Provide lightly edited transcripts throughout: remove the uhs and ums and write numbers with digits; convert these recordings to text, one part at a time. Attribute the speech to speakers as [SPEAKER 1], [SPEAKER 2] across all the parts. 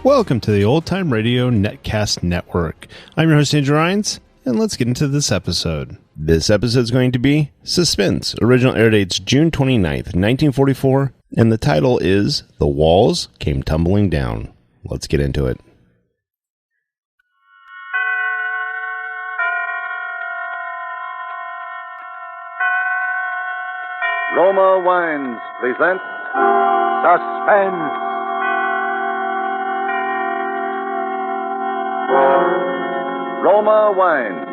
[SPEAKER 1] Welcome to the Old Time Radio Netcast Network. I'm your host, Andrew Rines, and let's get into this episode. This episode is going to be Suspense. Original air date's June 29th, 1944, and the title is The Walls Came Tumbling Down. Let's get into it.
[SPEAKER 2] Roma Wines present Suspense. Roma Wines,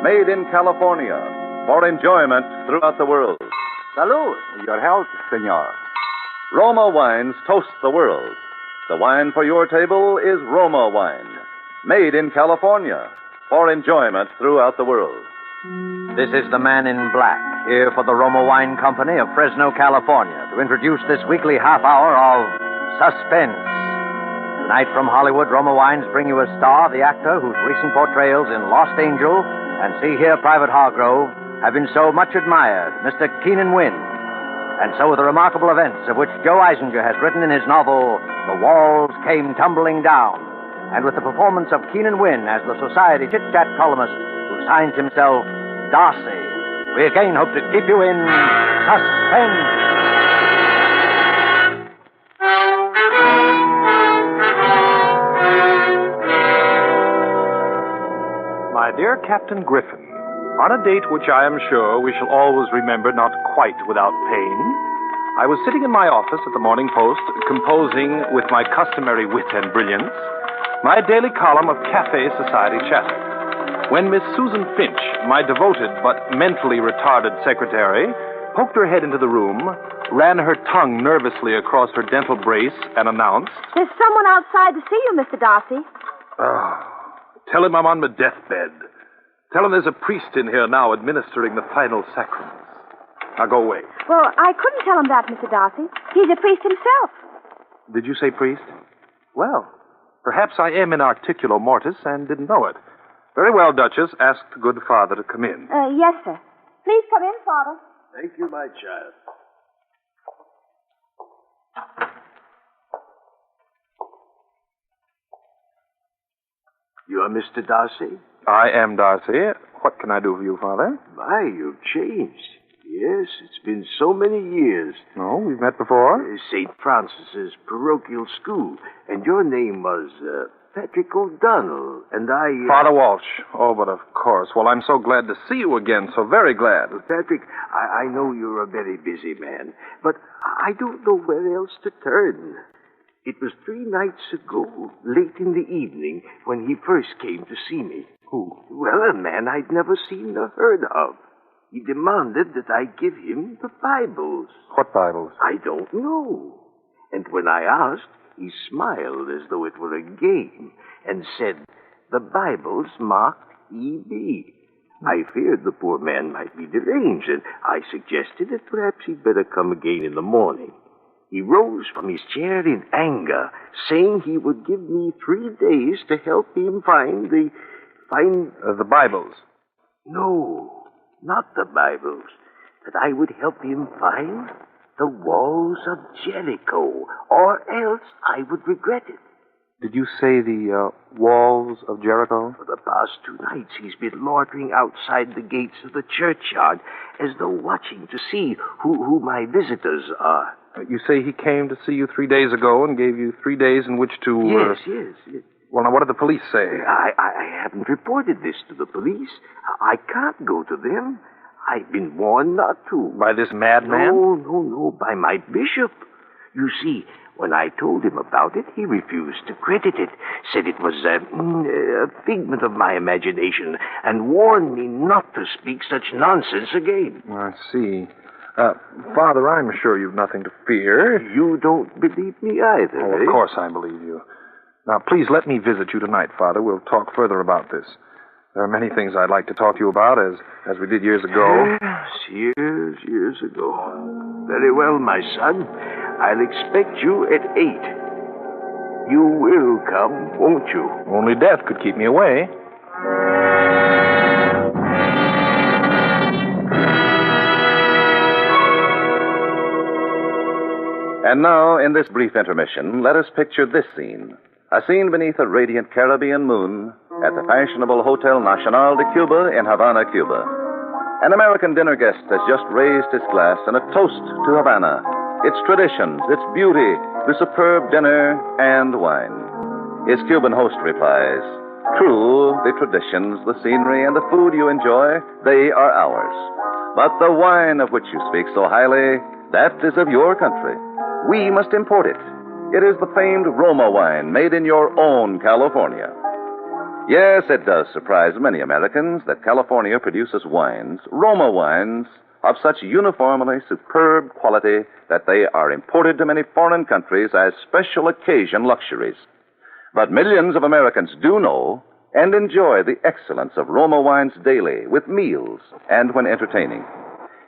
[SPEAKER 2] made in California for enjoyment throughout the world.
[SPEAKER 3] Salud. Your health, senor.
[SPEAKER 2] Roma Wines toast the world. The wine for your table is Roma Wine, made in California for enjoyment throughout the world.
[SPEAKER 3] This is the Man in Black, here for the Roma Wine Company of Fresno, California, to introduce this weekly half hour of Suspense. Tonight from Hollywood, Roma Wines bring you a star, the actor whose recent portrayals in Lost Angel and See Here, Private Hargrove have been so much admired, Mr. Keenan Wynn. And so with the remarkable events of which Joe Eisinger has written in his novel, The Walls Came Tumbling Down, and with the performance of Keenan Wynn as the Society chit-chat columnist who signs himself Darcy, we again hope to keep you in suspense.
[SPEAKER 4] My dear Captain Griffin, on a date which I am sure we shall always remember not quite without pain, I was sitting in my office at the Morning Post, composing with my customary wit and brilliance my daily column of Cafe Society chatter, when Miss Susan Finch, my devoted but mentally retarded secretary, poked her head into the room, ran her tongue nervously across her dental brace, and announced,
[SPEAKER 5] "There's someone outside to see you, Mr. Darcy."
[SPEAKER 4] Tell him I'm on my deathbed. Tell him there's a priest in here now administering the final sacraments. Now go away.
[SPEAKER 5] Well, I couldn't tell him that, Mr. Darcy. He's a priest himself.
[SPEAKER 4] Did you say priest? Well, perhaps I am in articulo mortis and didn't know it. Very well, Duchess. Ask the good father to come in.
[SPEAKER 5] Yes, sir. Please come in, Father.
[SPEAKER 2] Thank you, my child.
[SPEAKER 6] You are Mr. Darcy?
[SPEAKER 4] I am Darcy. What can I do for you, Father?
[SPEAKER 6] My, you've changed. Yes, it's been so many years.
[SPEAKER 4] No, we've met before.
[SPEAKER 6] St. Francis's parochial school. And your name was Patrick O'Donnell. And I...
[SPEAKER 4] Father Walsh. Oh, but of course. Well, I'm so glad to see you again. So very glad.
[SPEAKER 6] Patrick, I know you're a very busy man. But I don't know where else to turn. It was 3 nights ago, late in the evening, when he first came to see me.
[SPEAKER 4] Who?
[SPEAKER 6] Well, a man I'd never seen or heard of. He demanded that I give him the Bibles.
[SPEAKER 4] What Bibles?
[SPEAKER 6] I don't know. And when I asked, he smiled as though it were a game and said, the Bibles marked E.B. I feared the poor man might be deranged, and I suggested that perhaps he'd better come again in the morning. He rose from his chair in anger, saying he would give me 3 days to help him find the
[SPEAKER 4] Bibles.
[SPEAKER 6] No, not the Bibles. That I would help him find the walls of Jericho, or else I would regret it.
[SPEAKER 4] Did you say the walls of Jericho?
[SPEAKER 6] For the past 2 nights, he's been loitering outside the gates of the churchyard, as though watching to see who my visitors are.
[SPEAKER 4] You say he came to see you 3 days ago and gave you 3 days in which to...
[SPEAKER 6] Yes.
[SPEAKER 4] Well, now, what did the police say?
[SPEAKER 6] I haven't reported this to the police. I can't go to them. I've been warned not to.
[SPEAKER 4] By this madman?
[SPEAKER 6] No, by my bishop. You see, when I told him about it, he refused to credit it, said it was a figment of my imagination, and warned me not to speak such nonsense again.
[SPEAKER 4] I see. Father, I'm sure you've nothing to fear.
[SPEAKER 6] You don't believe me either,
[SPEAKER 4] Oh, of course I believe you. Now, please let me visit you tonight, Father. We'll talk further about this. There are many things I'd like to talk to you about, as we did years ago.
[SPEAKER 6] Yes, years ago. Very well, my son. I'll expect you at 8. You will come, won't you?
[SPEAKER 4] Only death could keep me away.
[SPEAKER 2] And now, in this brief intermission, let us picture this scene. A scene beneath a radiant Caribbean moon at the fashionable Hotel Nacional de Cuba in Havana, Cuba. An American dinner guest has just raised his glass in a toast to Havana, its traditions, its beauty, the superb dinner, and wine. His Cuban host replies, "True, the traditions, the scenery, and the food you enjoy, they are ours. But the wine of which you speak so highly, that is of your country. We must import it. It is the famed Roma wine made in your own California." Yes, it does surprise many Americans that California produces wines, Roma wines, of such uniformly superb quality that they are imported to many foreign countries as special occasion luxuries. But millions of Americans do know and enjoy the excellence of Roma wines daily, with meals and when entertaining.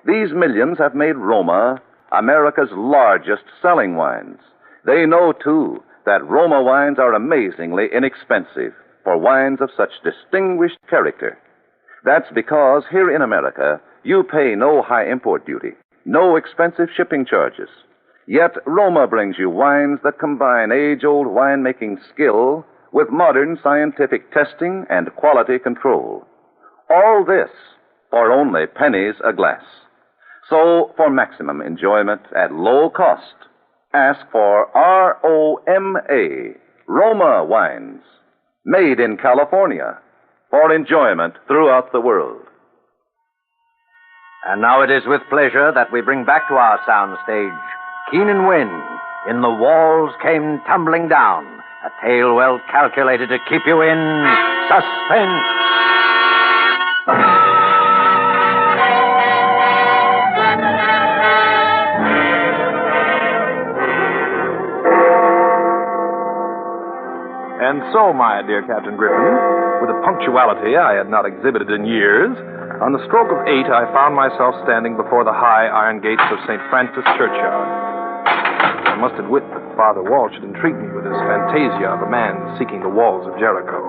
[SPEAKER 2] These millions have made Roma America's largest selling wines. They know, too, that Roma wines are amazingly inexpensive for wines of such distinguished character. That's because here in America, you pay no high import duty, no expensive shipping charges. Yet Roma brings you wines that combine age-old winemaking skill with modern scientific testing and quality control. All this for only pennies a glass. So, for maximum enjoyment at low cost, ask for ROMA, Roma wines, made in California, for enjoyment throughout the world.
[SPEAKER 3] And now it is with pleasure that we bring back to our soundstage Keenan Wynn in The Walls Came Tumbling Down, a tale well calculated to keep you in suspense.
[SPEAKER 4] And so, my dear Captain Griffin, with a punctuality I had not exhibited in years, on the stroke of 8 I found myself standing before the high iron gates of St. Francis Churchyard. I must admit that Father Walsh had intrigued me with his fantasia of a man seeking the walls of Jericho.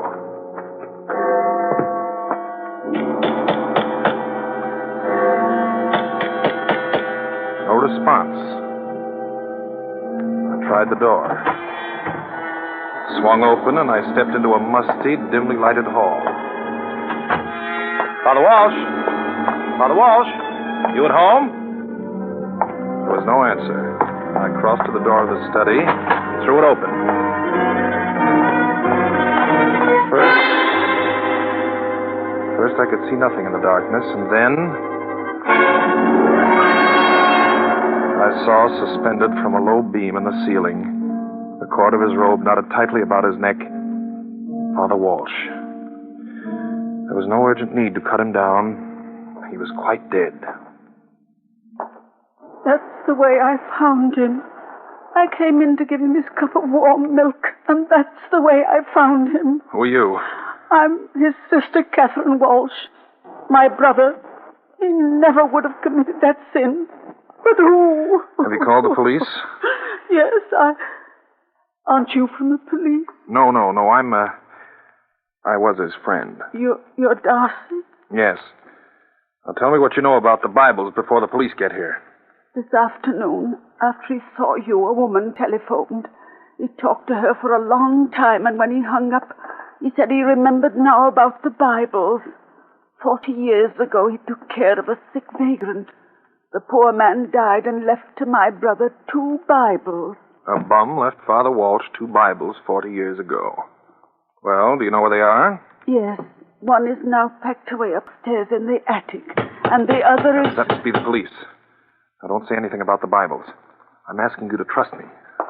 [SPEAKER 4] No response. I tried the door. Swung open, and I stepped into a musty, dimly lighted hall. Father Walsh! Father Walsh! You at home? There was no answer. I crossed to the door of the study and threw it open. First I could see nothing in the darkness, and then I saw suspended from a low beam in the ceiling, the cord of his robe knotted tightly about his neck, Father Walsh. There was no urgent need to cut him down. He was quite dead.
[SPEAKER 7] That's the way I found him. I came in to give him his cup of warm milk, and that's the way I found him.
[SPEAKER 4] Who are you?
[SPEAKER 7] I'm his sister, Catherine Walsh. My brother. He never would have committed that sin. But who?
[SPEAKER 4] Have you called the police?
[SPEAKER 7] Yes, Aren't you from the police?
[SPEAKER 4] No. I was his friend.
[SPEAKER 7] You're Darcy?
[SPEAKER 4] Yes. Now tell me what you know about the Bibles before the police get here.
[SPEAKER 7] This afternoon, after he saw you, a woman telephoned. He talked to her for a long time, and when he hung up, he said he remembered now about the Bibles. 40 years ago, he took care of a sick vagrant. The poor man died and left to my brother 2 Bibles.
[SPEAKER 4] A bum left Father Walsh 2 Bibles 40 years ago. Well, do you know where they are?
[SPEAKER 7] Yes. One is now packed away upstairs in the attic, and the other is...
[SPEAKER 4] That must be the police. Now, don't say anything about the Bibles. I'm asking you to trust me.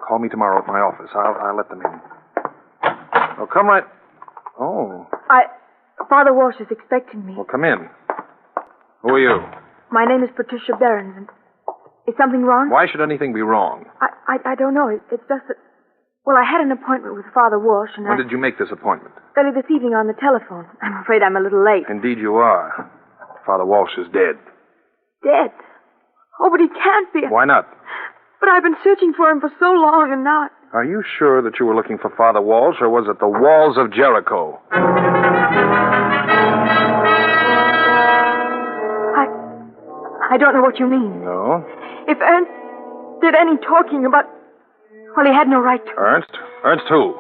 [SPEAKER 4] Call me tomorrow at my office. I'll let them in. Oh, come right... Oh.
[SPEAKER 8] Father Walsh is expecting me.
[SPEAKER 4] Well, come in. Who are you?
[SPEAKER 8] My name is Patricia Behrens, and is something wrong?
[SPEAKER 4] Why should anything be wrong?
[SPEAKER 8] I don't know. It's just that... Well, I had an appointment with Father Walsh, and
[SPEAKER 4] When did you make this appointment?
[SPEAKER 8] early this evening on the telephone. I'm afraid I'm a little late.
[SPEAKER 4] Indeed you are. Father Walsh is dead.
[SPEAKER 8] Dead? Oh, but he can't be.
[SPEAKER 4] Why not?
[SPEAKER 8] But I've been searching for him for so long, and now...
[SPEAKER 4] Are you sure that you were looking for Father Walsh, or was it the walls of Jericho?
[SPEAKER 8] I don't know what you mean.
[SPEAKER 4] No?
[SPEAKER 8] If Ernst did any talking about... Well, he had no right to.
[SPEAKER 4] Ernst? Ernst who?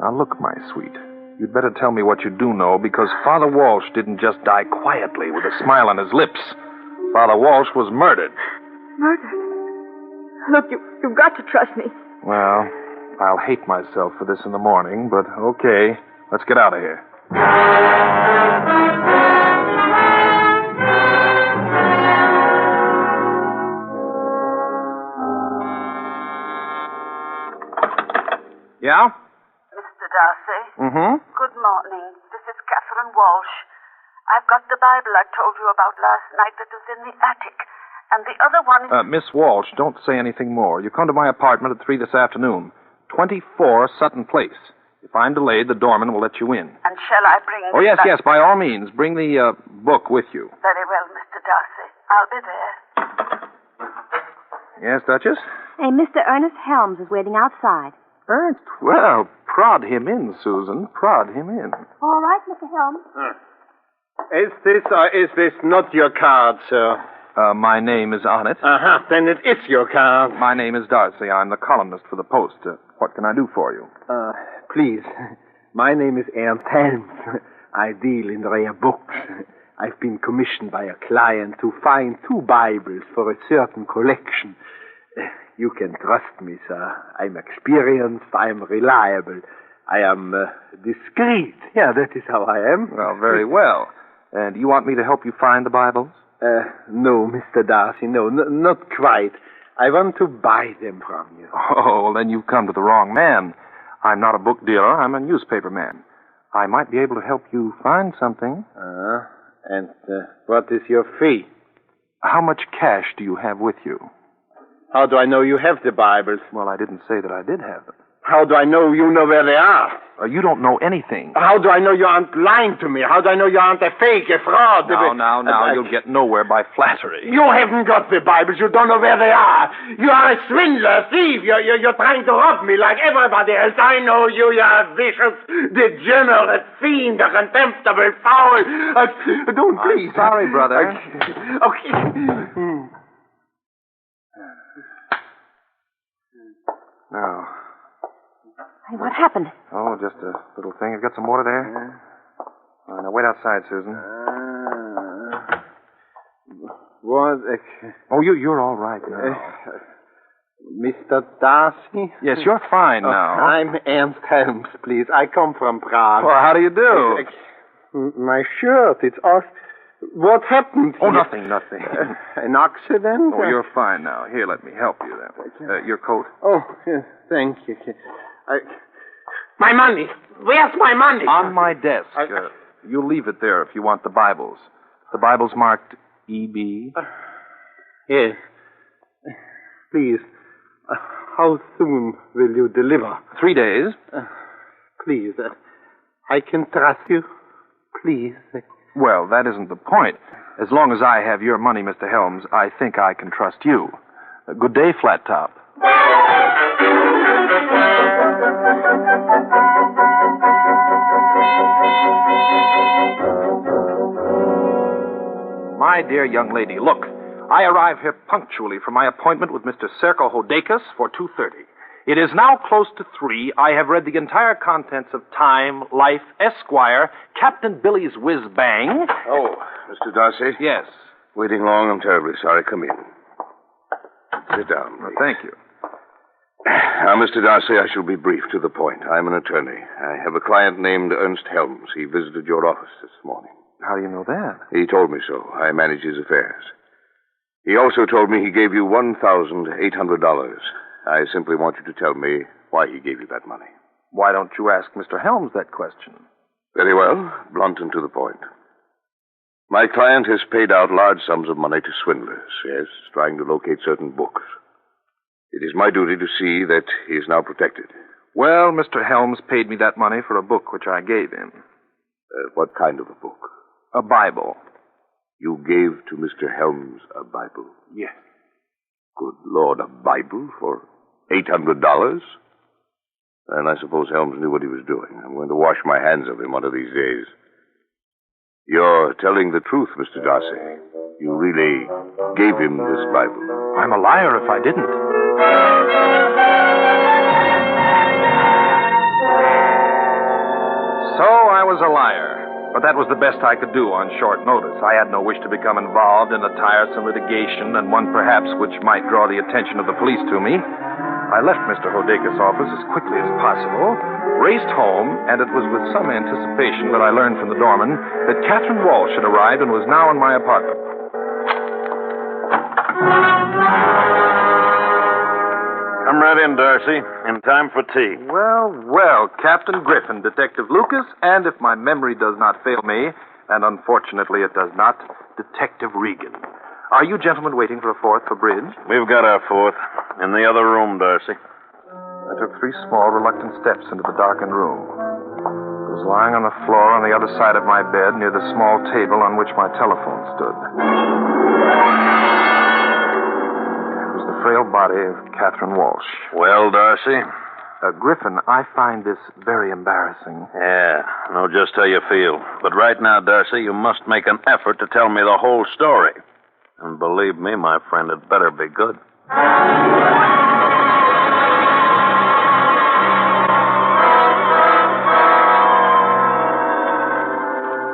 [SPEAKER 4] Now, look, my sweet. You'd better tell me what you do know, because Father Walsh didn't just die quietly with a smile on his lips. Father Walsh was murdered.
[SPEAKER 8] Murdered? Look, you've got to trust me.
[SPEAKER 4] Well, I'll hate myself for this in the morning, but okay. Let's get out of here. Yeah?
[SPEAKER 7] Mr. Darcy?
[SPEAKER 4] Mm-hmm.
[SPEAKER 7] Good morning. This is Catherine Walsh. I've got the Bible I told you about last night that was in the attic. And the other one is...
[SPEAKER 4] Miss Walsh, don't say anything more. You come to my apartment at 3 this afternoon. 24 Sutton Place. If I'm delayed, the doorman will let you in.
[SPEAKER 7] And shall I bring...
[SPEAKER 4] Oh, yes, yes, by all means. Bring the book with you.
[SPEAKER 7] Very well, Mr. Darcy. I'll be there.
[SPEAKER 4] Yes, Duchess?
[SPEAKER 5] Hey, Mr. Ernest Helms is waiting outside.
[SPEAKER 4] Ernst? Well, prod him in, Susan. Prod him in.
[SPEAKER 5] All right, Mr. Helms.
[SPEAKER 9] Is this or is this not your card, sir?
[SPEAKER 4] My name is on it.
[SPEAKER 9] Uh-huh, then it is your card.
[SPEAKER 4] My name is Darcy. I'm the columnist for the Post. What can I do for you?
[SPEAKER 9] Please, my name is Ernst Helms. I deal in rare books. I've been commissioned by a client to find 2 Bibles for a certain collection. You can trust me, sir. I'm experienced. I'm reliable. I am discreet. Yeah, that is how I am.
[SPEAKER 4] Well, very well. And you want me to help you find the Bibles?
[SPEAKER 9] No, Mr. Darcy, no, not quite. I want to buy them from you.
[SPEAKER 4] Oh, well, then you've come to the wrong man. I'm not a book dealer. I'm a newspaperman. I might be able to help you find something.
[SPEAKER 9] And what is your fee?
[SPEAKER 4] How much cash do you have with you?
[SPEAKER 9] How do I know you have the Bibles?
[SPEAKER 4] Well, I didn't say that I did have them.
[SPEAKER 9] How do I know you know where they are?
[SPEAKER 4] You don't know anything.
[SPEAKER 9] How do I know you aren't lying to me? How do I know you aren't a fake, a fraud?
[SPEAKER 4] Now, you'll get nowhere by flattery.
[SPEAKER 9] You haven't got the Bibles. You don't know where they are. You are a swindler, a thief. You're trying to rob me like everybody else. I know you. You're a vicious, degenerate fiend, a contemptible foul. Don't, please.
[SPEAKER 4] I'm sorry, brother.
[SPEAKER 9] Okay.
[SPEAKER 4] Now...
[SPEAKER 5] Hey, what happened?
[SPEAKER 4] Oh, just a little thing. You've got some water there? All right, now wait outside, Susan.
[SPEAKER 9] What?
[SPEAKER 4] Oh, you're all right now.
[SPEAKER 9] Mr. Darcy?
[SPEAKER 4] Yes, you're fine now.
[SPEAKER 9] I'm Ernst Helms, please. I come from Prague.
[SPEAKER 4] Well, how do you do?
[SPEAKER 9] My shirt, it's off. What happened?
[SPEAKER 4] Oh, nothing.
[SPEAKER 9] An accident?
[SPEAKER 4] Oh, you're fine now. Here, let me help you then. Your coat.
[SPEAKER 9] Oh, yes, thank you. My money. Where's my money?
[SPEAKER 4] On my desk. You'll leave it there if you want the Bibles. The Bible's marked E.B.
[SPEAKER 9] Yes. Please, how soon will you deliver?
[SPEAKER 4] 3 days.
[SPEAKER 9] Please, I can trust you. Please.
[SPEAKER 4] Well, that isn't the point. As long as I have your money, Mr. Helms, I think I can trust you. Good day, Flat Top. My dear young lady, look. I arrive here punctually for my appointment with Mr. Serko Hodakis for 2:30. It is now close to 3. I have read the entire contents of Time, Life, Esquire, Captain Billy's Whiz Bang.
[SPEAKER 10] Oh, Mr. Darcy?
[SPEAKER 4] Yes.
[SPEAKER 10] Waiting long. I'm terribly sorry. Come in. Sit down, please.
[SPEAKER 4] Thank you.
[SPEAKER 10] Now, Mr. Darcy, I shall be brief, to the point. I'm an attorney. I have a client named Ernst Helms. He visited your office this morning.
[SPEAKER 4] How do you know that?
[SPEAKER 10] He told me so. I manage his affairs. He also told me he gave you $1,800. I simply want you to tell me why he gave you that money.
[SPEAKER 4] Why don't you ask Mr. Helms that question?
[SPEAKER 10] Very well. Blunt and to the point. My client has paid out large sums of money to swindlers, yes, trying to locate certain books. It is my duty to see that he is now protected.
[SPEAKER 4] Well, Mr. Helms paid me that money for a book which I gave him.
[SPEAKER 10] What kind of a book?
[SPEAKER 4] A Bible.
[SPEAKER 10] You gave to Mr. Helms a Bible?
[SPEAKER 4] Yes.
[SPEAKER 10] Good Lord, a Bible for $800? And I suppose Helms knew what he was doing. I'm going to wash my hands of him one of these days. You're telling the truth, Mr. Darcy. You really gave him this Bible.
[SPEAKER 4] I'm a liar if I didn't. was a liar, but that was the best I could do on short notice. I had no wish to become involved in a tiresome litigation, and one perhaps which might draw the attention of the police to me. I left Mr. Hodeka's office as quickly as possible, raced home, and it was with some anticipation that I learned from the doorman that Catherine Walsh had arrived and was now in my apartment.
[SPEAKER 10] Come right in, Darcy. In time for tea.
[SPEAKER 4] Well, Captain Griffin, Detective Lucas, and if my memory does not fail me, and unfortunately it does not, Detective Regan. Are you gentlemen waiting for a fourth for bridge?
[SPEAKER 10] We've got our fourth. In the other room, Darcy.
[SPEAKER 4] I took 3 small, reluctant steps into the darkened room. I was lying on the floor on the other side of my bed near the small table on which my telephone stood. The frail body of Catherine Walsh.
[SPEAKER 10] Well, Darcy?
[SPEAKER 4] Griffin, I find this very embarrassing.
[SPEAKER 10] Yeah, I know just how you feel. But right now, Darcy, you must make an effort to tell me the whole story. And believe me, my friend, it better be good.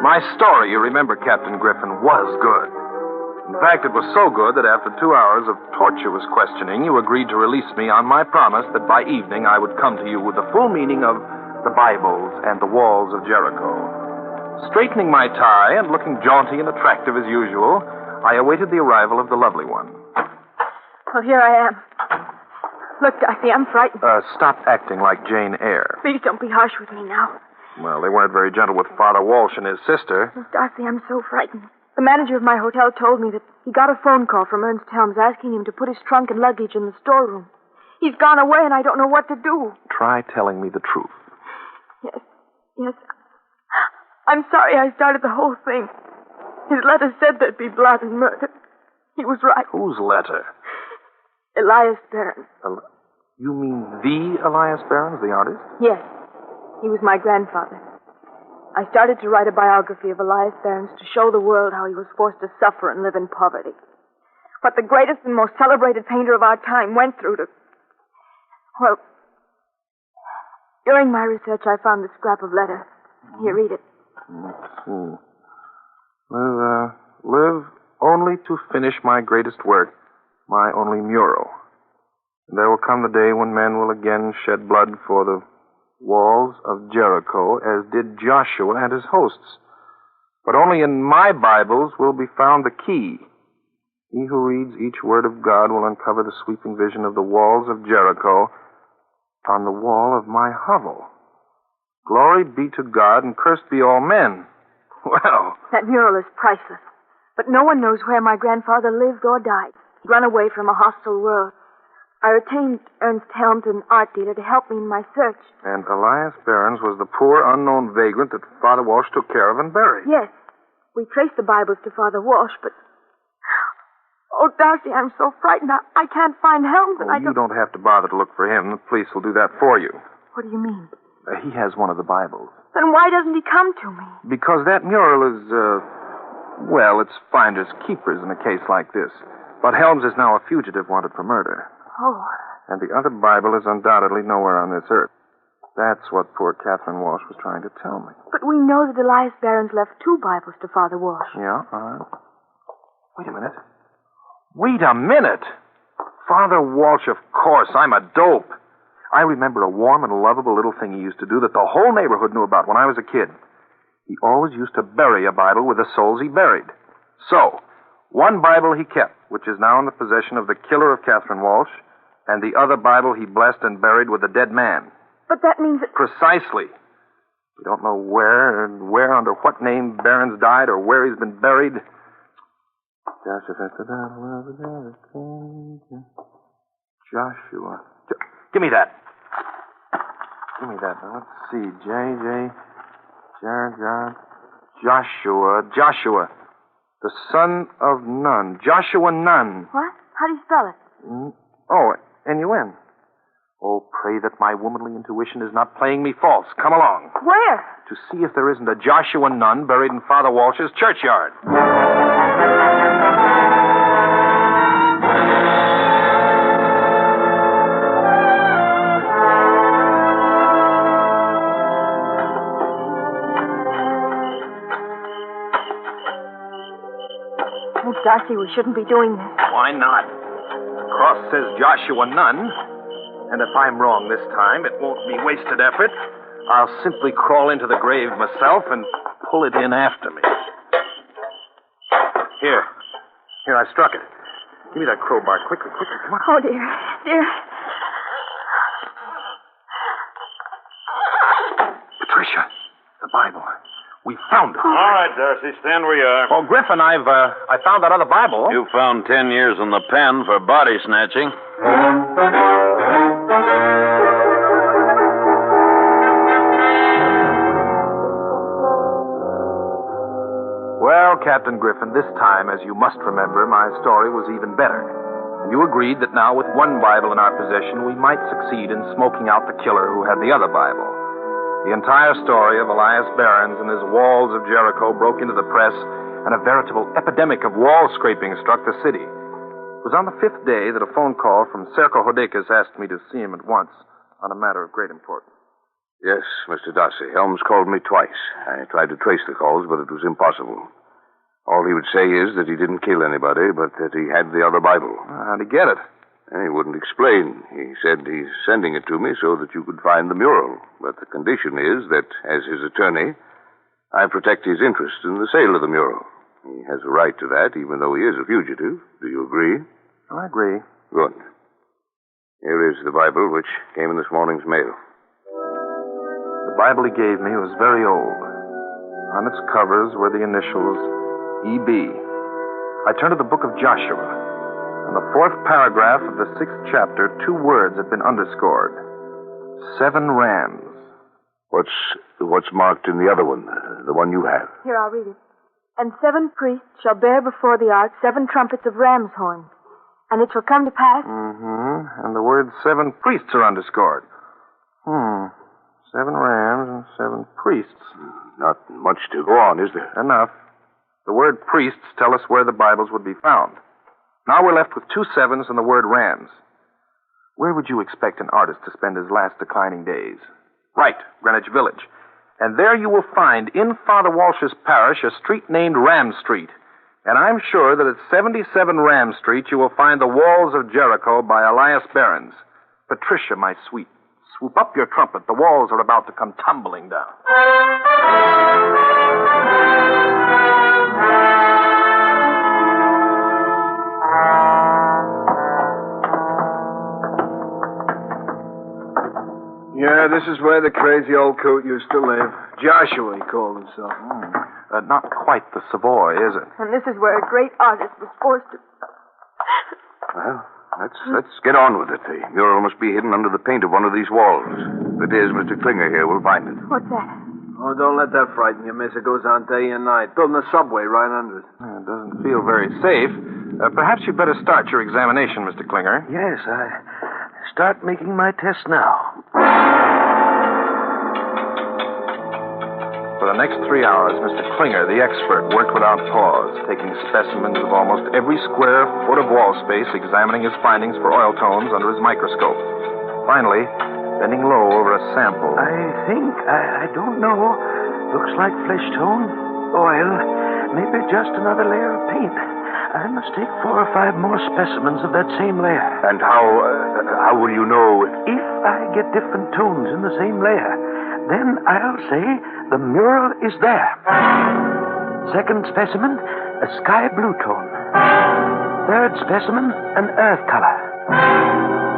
[SPEAKER 4] My story, you remember, Captain Griffin, was good. In fact, it was so good that after 2 hours of tortuous questioning, you agreed to release me on my promise that by evening I would come to you with the full meaning of the Bibles and the walls of Jericho. Straightening my tie and looking jaunty and attractive as usual, I awaited the arrival of the lovely one.
[SPEAKER 8] Well, here I am. Look, Darcy, I'm frightened.
[SPEAKER 4] Stop acting like Jane Eyre.
[SPEAKER 8] Please don't be harsh with me now.
[SPEAKER 4] Well, they weren't very gentle with Father Walsh and his sister.
[SPEAKER 8] Oh, Darcy, I'm so frightened. The manager of my hotel told me that he got a phone call from Ernst Helms asking him to put his trunk and luggage in the storeroom. He's gone away and I don't know what to do.
[SPEAKER 4] Try telling me the truth.
[SPEAKER 8] Yes. I'm sorry I started the whole thing. His letter said there'd be blood and murder. He was right.
[SPEAKER 4] Whose letter?
[SPEAKER 8] Elias Barron's.
[SPEAKER 4] You mean the Elias Barron's, the artist?
[SPEAKER 8] Yes. He was my grandfather. I started to write a biography of Elias Barron's to show the world how he was forced to suffer and live in poverty. What the greatest and most celebrated painter of our time went through to... Well, during my research, I found this scrap of letter. Here, read it.
[SPEAKER 4] Let's see. Live only to finish my greatest work, my only mural. And there will come the day when men will again shed blood for the walls of Jericho, as did Joshua and his hosts. But only in my Bibles will be found the key. He who reads each word of God will uncover the sweeping vision of the walls of Jericho on the wall of my hovel. Glory be to God, and cursed be all men. Well...
[SPEAKER 8] That mural is priceless. But no one knows where my grandfather lived or died. He'd run away from a hostile world. I retained Ernst Helms, an art dealer, to help me in my search.
[SPEAKER 4] And Elias Barron's was the poor, unknown vagrant that Father Walsh took care of and buried.
[SPEAKER 8] Yes. We traced the Bibles to Father Walsh, but... Oh, Darcy, I'm so frightened. I can't find Helms, and
[SPEAKER 4] You don't have to bother to look for him. The police will do that for you.
[SPEAKER 8] What do you mean?
[SPEAKER 4] He has one of the Bibles.
[SPEAKER 8] Then why doesn't he come to me?
[SPEAKER 4] Because that mural is, it's finders keepers in a case like this. But Helms is now a fugitive wanted for murder.
[SPEAKER 8] Oh.
[SPEAKER 4] And the other Bible is undoubtedly nowhere on this earth. That's what poor Catherine Walsh was trying to tell me.
[SPEAKER 8] But we know that Elias Barron's left 2 Bibles to Father Walsh.
[SPEAKER 4] Yeah, Wait a minute. Father Walsh, of course. I'm a dope. I remember a warm and lovable little thing he used to do that the whole neighborhood knew about when I was a kid. He always used to bury a Bible with the souls he buried. So, one Bible he kept, which is now in the possession of the killer of Catherine Walsh, and the other Bible he blessed and buried with a dead man.
[SPEAKER 8] But that means that...
[SPEAKER 4] Precisely. We don't know where under what name Barron's died or where he's been buried. Joshua. Give me that. Now, let's see. Joshua. The son of Nun. Joshua Nun.
[SPEAKER 8] What? How do you spell it?
[SPEAKER 4] N-U-N. Oh, pray that my womanly intuition is not playing me false. Come along.
[SPEAKER 8] Where?
[SPEAKER 4] To see if there isn't a Joshua Nun buried in Father Walsh's churchyard.
[SPEAKER 8] Darcy, we shouldn't be doing this.
[SPEAKER 4] Why not? The cross says Joshua none. And if I'm wrong this time, it won't be wasted effort. I'll simply crawl into the grave myself and pull it in after me. Here, I struck it. Give me that crowbar, quickly, come on.
[SPEAKER 8] Oh, dear.
[SPEAKER 4] Patricia, the Bible. We found it.
[SPEAKER 11] All right, Darcy, stand where you are.
[SPEAKER 4] Oh, Griffin, I found that other Bible.
[SPEAKER 11] You found 10 years in the pen for body snatching.
[SPEAKER 4] Well, Captain Griffin, this time, as you must remember, my story was even better. You agreed that now, with one Bible in our possession, we might succeed in smoking out the killer who had the other Bible. The entire story of Elias Behrens and his walls of Jericho broke into the press, and a veritable epidemic of wall scraping struck the city. It was on the 5th day that a phone call from Serko Hodekas asked me to see him at once on a matter of great importance.
[SPEAKER 10] Yes, Mr. Darcy. Helms called me twice. I tried to trace the calls, but it was impossible. All he would say is that he didn't kill anybody, but that he had the other Bible.
[SPEAKER 4] How'd he get it?
[SPEAKER 10] He wouldn't explain. He said he's sending it to me so that you could find the mural. But the condition is that, as his attorney, I protect his interest in the sale of the mural. He has a right to that, even though he is a fugitive. Do you agree?
[SPEAKER 4] I agree.
[SPEAKER 10] Good. Here is the Bible, which came in this morning's mail.
[SPEAKER 4] The Bible he gave me was very old. On its covers were the initials E.B. I turned to the book of Joshua. In the 4th paragraph of the 6th chapter, 2 words had been underscored. 7 rams.
[SPEAKER 10] What's marked in the other one, the one you have?
[SPEAKER 8] Here, I'll read it. And 7 priests shall bear before the ark 7 trumpets of ram's horns. And it shall come to pass...
[SPEAKER 4] Mm-hmm. And the words 7 priests are underscored. 7 rams and 7 priests.
[SPEAKER 10] Not much to go on, is there?
[SPEAKER 4] Enough. The word priests tell us where the Bibles would be found. Now we're left with 2 sevens and the word rams. Where would you expect an artist to spend his last declining days? Right, Greenwich Village. And there you will find, in Father Walsh's parish, a street named Ram Street. And I'm sure that at 77 Ram Street you will find the walls of Jericho by Elias Behrens. Patricia, my sweet, swoop up your trumpet. The walls are about to come tumbling down.
[SPEAKER 9] Yeah, this is where the crazy old coot used to live. Joshua, he called himself.
[SPEAKER 4] Not quite the Savoy, is it?
[SPEAKER 8] And this is where a great artist was forced to...
[SPEAKER 10] Well, let's get on with it. The mural must be hidden under the paint of one of these walls. If it is, Mr. Klinger here will find it.
[SPEAKER 8] What's that?
[SPEAKER 9] Oh, don't let that frighten you, miss. It goes on day and night. Building a subway right under it.
[SPEAKER 4] It doesn't feel very safe. Perhaps you'd better start your examination, Mr. Klinger.
[SPEAKER 6] Yes, I start making my test now.
[SPEAKER 4] For the next 3 hours, Mr. Klinger, the expert, worked without pause, taking specimens of almost every square foot of wall space, examining his findings for oil tones under his microscope. Finally, bending low over a sample.
[SPEAKER 6] I don't know. Looks like flesh tone, oil, maybe just another layer of paint. I must take 4 or 5 more specimens of that same layer.
[SPEAKER 10] And how will you know
[SPEAKER 6] If I get different tones in the same layer, then I'll say the mural is there. Second specimen, a sky blue tone. Third specimen, an earth color.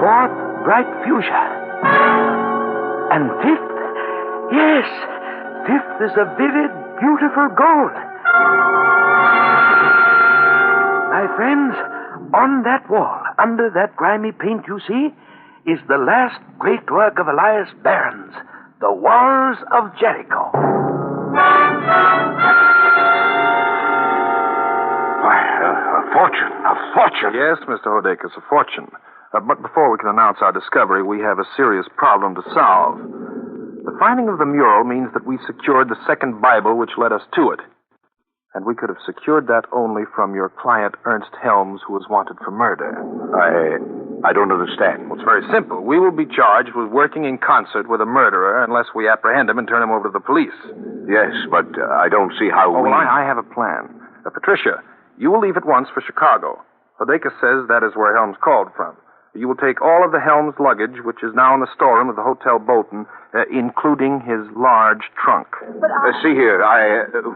[SPEAKER 6] Fourth, bright fuchsia. And fifth, yes, fifth is a vivid, beautiful gold. My friends, on that wall, under that grimy paint you see, is the last great work of Elias Behrens, The Walls of Jericho.
[SPEAKER 10] Why, a fortune. A fortune.
[SPEAKER 4] Yes, Mr. Hodekas, a fortune. But before we can announce our discovery, we have a serious problem to solve. The finding of the mural means that we secured the second Bible which led us to it. And we could have secured that only from your client, Ernst Helms, who was wanted for murder.
[SPEAKER 10] I don't understand.
[SPEAKER 4] Well, it's very simple. We will be charged with working in concert with a murderer unless we apprehend him and turn him over to the police.
[SPEAKER 10] Yes, but I don't see how
[SPEAKER 4] Well, I have a plan. Patricia, You will leave at once for Chicago. Hodeka says that is where Helms called from. You will take all of the Helms luggage, which is now in the storeroom of the Hotel Bolton, including his large trunk.
[SPEAKER 8] But
[SPEAKER 10] see here,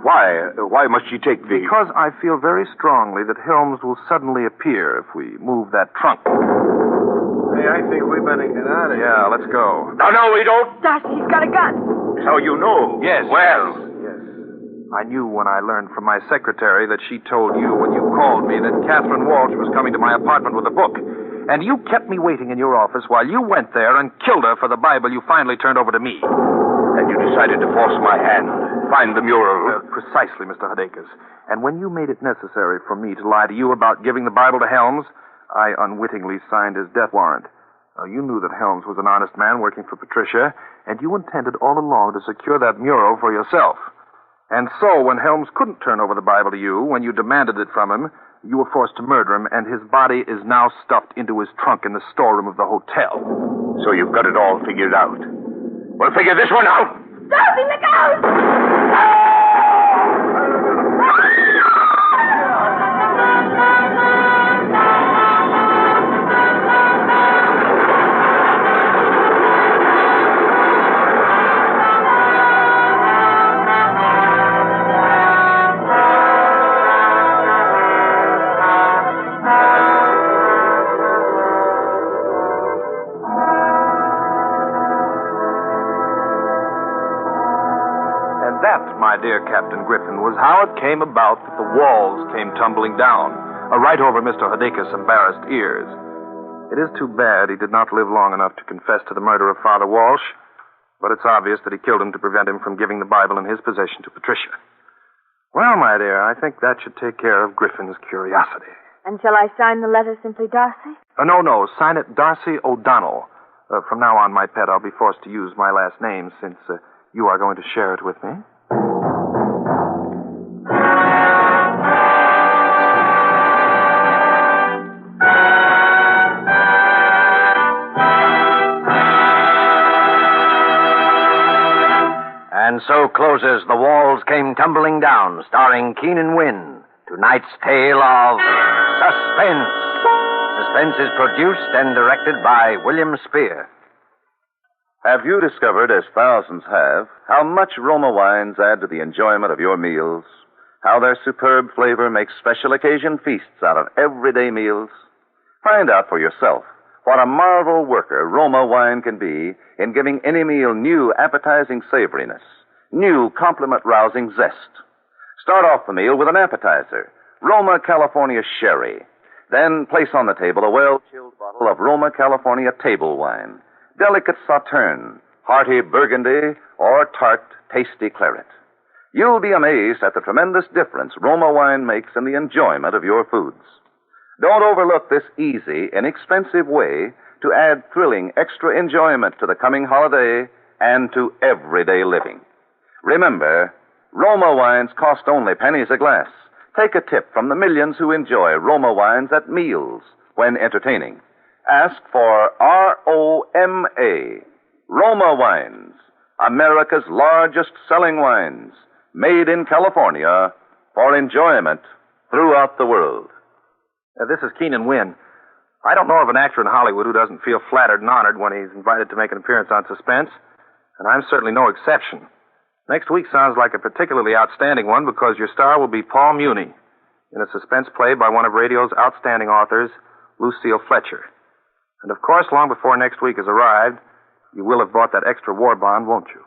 [SPEAKER 10] why must she take the...
[SPEAKER 4] Because I feel very strongly that Helms will suddenly appear if we move that trunk.
[SPEAKER 9] Hey, I think we better get out of here.
[SPEAKER 4] Yeah, let's go.
[SPEAKER 10] No, we don't.
[SPEAKER 8] Darcy, he's got a gun.
[SPEAKER 10] So you know.
[SPEAKER 4] Yes.
[SPEAKER 10] Well.
[SPEAKER 4] Yes. I knew when I learned from my secretary that she told you when you called me that Catherine Walsh was coming to my apartment with a book. And you kept me waiting in your office while you went there and killed her for the Bible you finally turned over to me.
[SPEAKER 10] And you decided to force my hand. Find the mural.
[SPEAKER 4] Precisely, Mr. Hodekes. And when you made it necessary for me to lie to you about giving the Bible to Helms, I unwittingly signed his death warrant. Now, you knew that Helms was an honest man working for Patricia, and you intended all along to secure that mural for yourself. And so, when Helms couldn't turn over the Bible to you, when you demanded it from him, you were forced to murder him, and his body is now stuffed into his trunk in the storeroom of the hotel.
[SPEAKER 10] So you've got it all figured out. Well, figure this one out.
[SPEAKER 8] Darcy, look out!
[SPEAKER 4] My dear Captain Griffin, was how it came about that the walls came tumbling down, right over Mr. Hodekes' embarrassed ears. It is too bad he did not live long enough to confess to the murder of Father Walsh, but it's obvious that he killed him to prevent him from giving the Bible in his possession to Patricia. Well, my dear, I think that should take care of Griffin's curiosity.
[SPEAKER 8] And shall I sign the letter simply Darcy?
[SPEAKER 4] No, sign it Darcy O'Donnell. From now on, my pet, I'll be forced to use my last name since you are going to share it with me.
[SPEAKER 3] And so closes The Walls Came Tumbling Down, starring Keenan Wynn. Tonight's tale of Suspense. Suspense is produced and directed by William Spear.
[SPEAKER 2] Have you discovered, as thousands have, how much Roma wines add to the enjoyment of your meals? How their superb flavor makes special occasion feasts out of everyday meals? Find out for yourself what a marvel worker Roma wine can be in giving any meal new appetizing savoriness, new compliment-rousing zest. Start off the meal with an appetizer, Roma California Sherry. Then place on the table a well-chilled bottle of Roma California table wine, delicate Sauterne, hearty Burgundy, or tart, tasty claret. You'll be amazed at the tremendous difference Roma wine makes in the enjoyment of your foods. Don't overlook this easy, inexpensive way to add thrilling extra enjoyment to the coming holiday and to everyday living. Remember, Roma wines cost only pennies a glass. Take a tip from the millions who enjoy Roma wines at meals when entertaining. Ask for R-O-M-A, Roma Wines, America's largest selling wines, made in California for enjoyment throughout the world.
[SPEAKER 4] This is Keenan Wynn. I don't know of an actor in Hollywood who doesn't feel flattered and honored when he's invited to make an appearance on Suspense, and I'm certainly no exception. Next week sounds like a particularly outstanding one because your star will be Paul Muni in a suspense play by one of radio's outstanding authors, Lucille Fletcher. And of course, long before next week has arrived, you will have bought that extra war bond, won't you?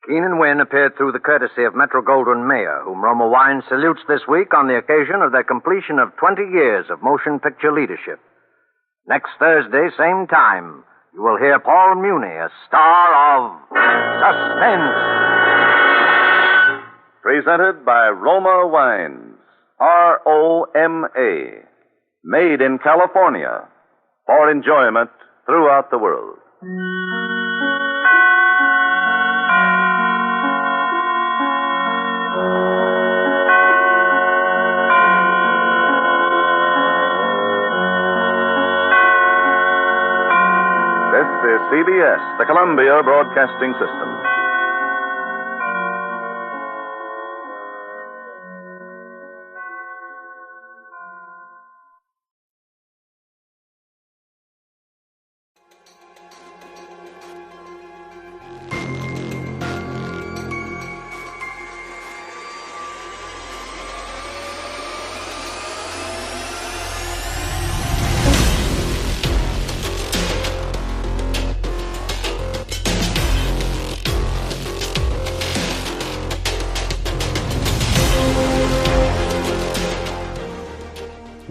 [SPEAKER 3] Keenan Wynn appeared through the courtesy of Metro-Goldwyn-Mayer, whom Roma Wine salutes this week on the occasion of their completion of 20 years of motion picture leadership. Next Thursday, same time, you will hear Paul Muni, a star of Suspense.
[SPEAKER 2] Presented by Roma Wines, R-O-M-A, made in California for enjoyment throughout the world. This is CBS, the Columbia Broadcasting System.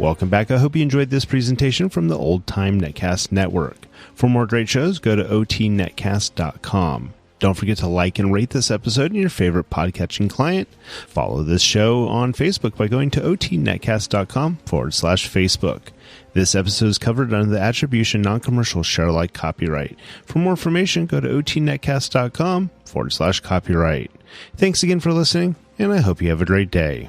[SPEAKER 1] Welcome back. I hope you enjoyed this presentation from the Old Time Netcast Network. For more great shows, go to otnetcast.com. Don't forget to like and rate this episode in your favorite podcatching client. Follow this show on Facebook by going to otnetcast.com/Facebook. This episode is covered under the Attribution Non-Commercial ShareAlike copyright. For more information, go to otnetcast.com/copyright. Thanks again for listening, and I hope you have a great day.